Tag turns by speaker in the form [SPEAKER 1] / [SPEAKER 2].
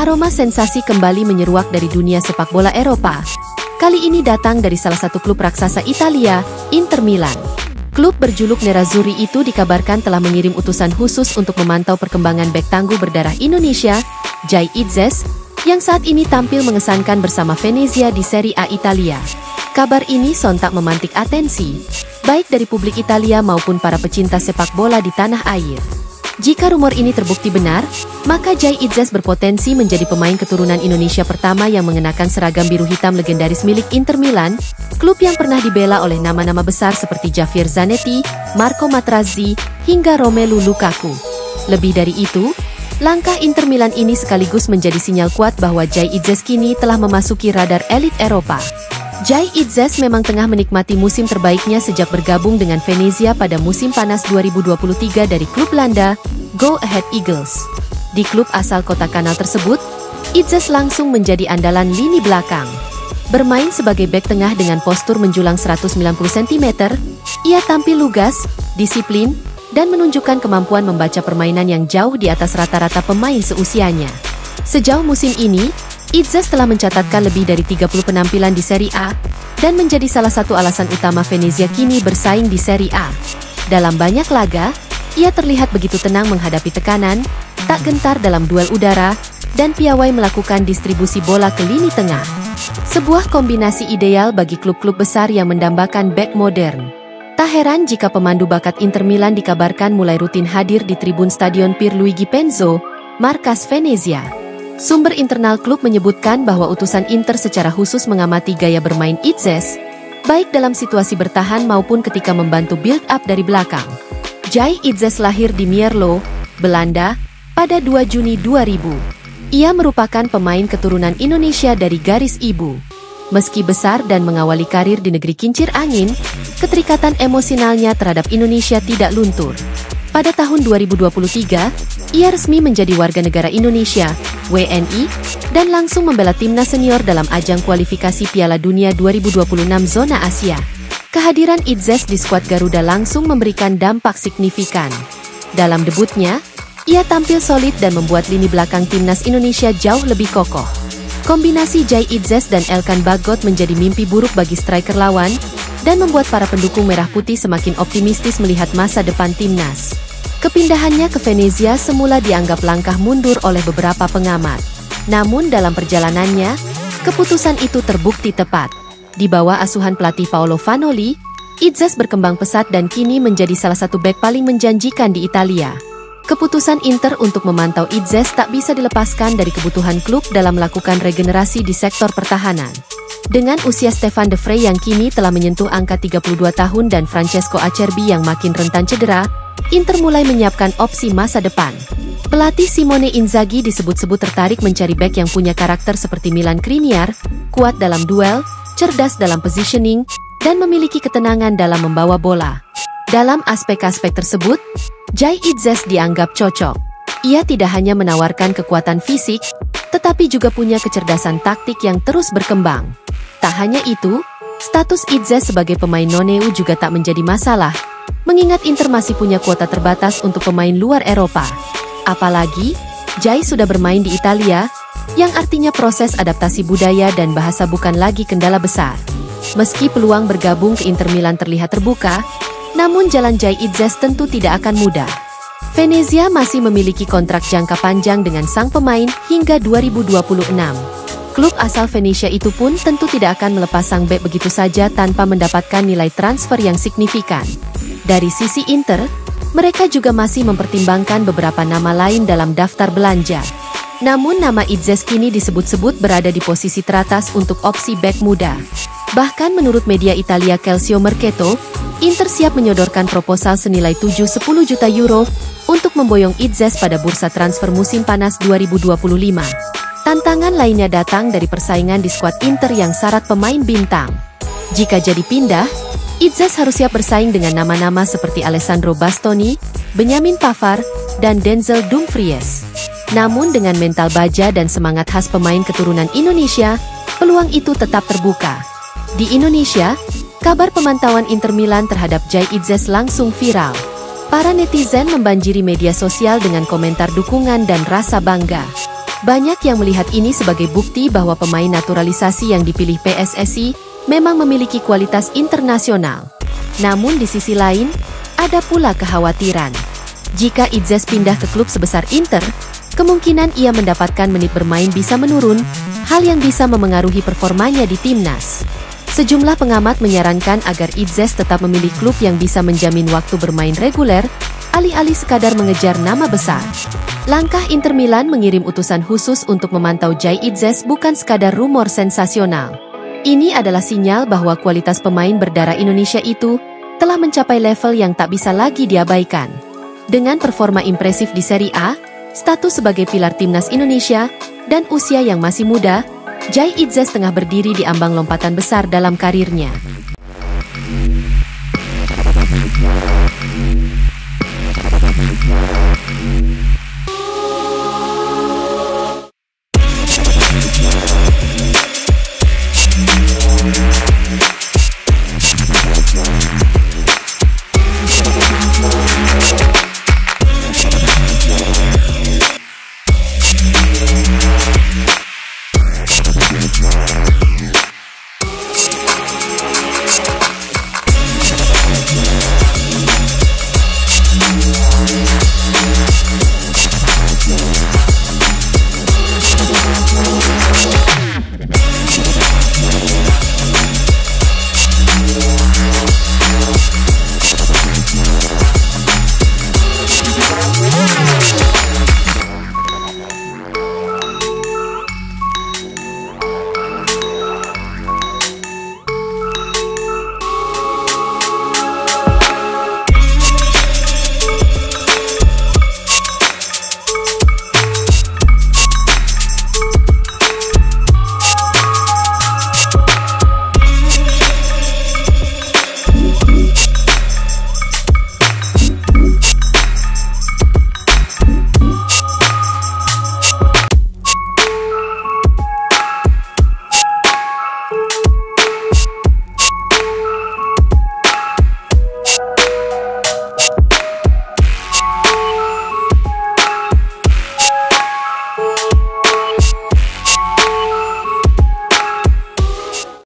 [SPEAKER 1] Aroma sensasi kembali menyeruak dari dunia sepak bola Eropa. Kali ini datang dari salah satu klub raksasa Italia, Inter Milan. Klub berjuluk Nerazzurri itu dikabarkan telah mengirim utusan khusus untuk memantau perkembangan bek tangguh berdarah Indonesia, Jai Itzes, yang saat ini tampil mengesankan bersama Venezia di Serie A Italia. Kabar ini sontak memantik atensi, baik dari publik Italia maupun para pecinta sepak bola di tanah air. Jika rumor ini terbukti benar, maka Jai Itzes berpotensi menjadi pemain keturunan Indonesia pertama yang mengenakan seragam biru hitam legendaris milik Inter Milan, klub yang pernah dibela oleh nama-nama besar seperti Javier Zanetti, Marco Materazzi, hingga Romelu Lukaku. Lebih dari itu, langkah Inter Milan ini sekaligus menjadi sinyal kuat bahwa Jai Itzes kini telah memasuki radar elit Eropa. Jai Itzes memang tengah menikmati musim terbaiknya sejak bergabung dengan Venezia pada musim panas 2023 dari klub Belanda, Go Ahead Eagles. Di klub asal kota Kanal tersebut, Itzes langsung menjadi andalan lini belakang. Bermain sebagai bek tengah dengan postur menjulang 190 cm, ia tampil lugas, disiplin, dan menunjukkan kemampuan membaca permainan yang jauh di atas rata-rata pemain seusianya. Sejauh musim ini, Itzes telah mencatatkan lebih dari 30 penampilan di Serie A, dan menjadi salah satu alasan utama Venezia kini bersaing di Serie A. Dalam banyak laga, ia terlihat begitu tenang menghadapi tekanan, tak gentar dalam duel udara, dan piawai melakukan distribusi bola ke lini tengah. Sebuah kombinasi ideal bagi klub-klub besar yang mendambakan bek modern. Tak heran jika pemandu bakat Inter Milan dikabarkan mulai rutin hadir di tribun Stadion Pierluigi Penzo, markas Venezia. Sumber internal klub menyebutkan bahwa utusan Inter secara khusus mengamati gaya bermain Itzes, baik dalam situasi bertahan maupun ketika membantu build-up dari belakang. Jai Itzes lahir di Mierlo, Belanda, pada 2 Juni 2000. Ia merupakan pemain keturunan Indonesia dari garis ibu. Meski besar dan mengawali karir di negeri kincir angin, keterikatan emosionalnya terhadap Indonesia tidak luntur. Pada tahun 2023, ia resmi menjadi warga negara Indonesia, WNI, dan langsung membela timnas senior dalam ajang kualifikasi Piala Dunia 2026 zona Asia. Kehadiran Itzes di skuad Garuda langsung memberikan dampak signifikan. Dalam debutnya, ia tampil solid dan membuat lini belakang timnas Indonesia jauh lebih kokoh. Kombinasi Jai Itzes dan Elkan Bagot menjadi mimpi buruk bagi striker lawan, dan membuat para pendukung merah putih semakin optimistis melihat masa depan timnas. Kepindahannya ke Venezia semula dianggap langkah mundur oleh beberapa pengamat. Namun dalam perjalanannya, keputusan itu terbukti tepat. Di bawah asuhan pelatih Paolo Vanoli, Itzes berkembang pesat dan kini menjadi salah satu bek paling menjanjikan di Italia. Keputusan Inter untuk memantau Itzes tak bisa dilepaskan dari kebutuhan klub dalam melakukan regenerasi di sektor pertahanan. Dengan usia Stefan De Vrij yang kini telah menyentuh angka 32 tahun dan Francesco Acerbi yang makin rentan cedera, Inter mulai menyiapkan opsi masa depan. Pelatih Simone Inzaghi disebut-sebut tertarik mencari bek yang punya karakter seperti Milan Skriniar, kuat dalam duel, cerdas dalam positioning, dan memiliki ketenangan dalam membawa bola. Dalam aspek-aspek tersebut, Jai Itzes dianggap cocok. Ia tidak hanya menawarkan kekuatan fisik, tetapi juga punya kecerdasan taktik yang terus berkembang. Tak hanya itu, status Itzes sebagai pemain non-EU juga tak menjadi masalah, mengingat Inter masih punya kuota terbatas untuk pemain luar Eropa. Apalagi, Jai sudah bermain di Italia, yang artinya proses adaptasi budaya dan bahasa bukan lagi kendala besar. Meski peluang bergabung ke Inter Milan terlihat terbuka, namun jalan Jai Itzes tentu tidak akan mudah. Venezia masih memiliki kontrak jangka panjang dengan sang pemain hingga 2026. Klub asal Venesia itu pun tentu tidak akan melepas sang bek begitu saja tanpa mendapatkan nilai transfer yang signifikan. Dari sisi Inter, mereka juga masih mempertimbangkan beberapa nama lain dalam daftar belanja. Namun nama Itzes kini disebut-sebut berada di posisi teratas untuk opsi bek muda. Bahkan menurut media Italia Calcio Mercato, Inter siap menyodorkan proposal senilai 7-10 juta euro untuk memboyong Itzes pada bursa transfer musim panas 2025. Tantangan lainnya datang dari persaingan di skuad Inter yang syarat pemain bintang. Jika jadi pindah, Itzes harus siap bersaing dengan nama-nama seperti Alessandro Bastoni, Benjamin Pavard, dan Denzel Dumfries. Namun dengan mental baja dan semangat khas pemain keturunan Indonesia, peluang itu tetap terbuka. Di Indonesia, kabar pemantauan Inter Milan terhadap Jai Itzes langsung viral. Para netizen membanjiri media sosial dengan komentar dukungan dan rasa bangga. Banyak yang melihat ini sebagai bukti bahwa pemain naturalisasi yang dipilih PSSI memang memiliki kualitas internasional. Namun di sisi lain, ada pula kekhawatiran. Jika Idzes pindah ke klub sebesar Inter, kemungkinan ia mendapatkan menit bermain bisa menurun, hal yang bisa memengaruhi performanya di timnas. Sejumlah pengamat menyarankan agar Idzes tetap memilih klub yang bisa menjamin waktu bermain reguler, alih-alih sekadar mengejar nama besar. Langkah Inter Milan mengirim utusan khusus untuk memantau Jai Idzes bukan sekadar rumor sensasional. Ini adalah sinyal bahwa kualitas pemain berdarah Indonesia itu telah mencapai level yang tak bisa lagi diabaikan. Dengan performa impresif di Serie A, status sebagai pilar timnas Indonesia, dan usia yang masih muda, Jai Idzes tengah berdiri di ambang lompatan besar dalam karirnya.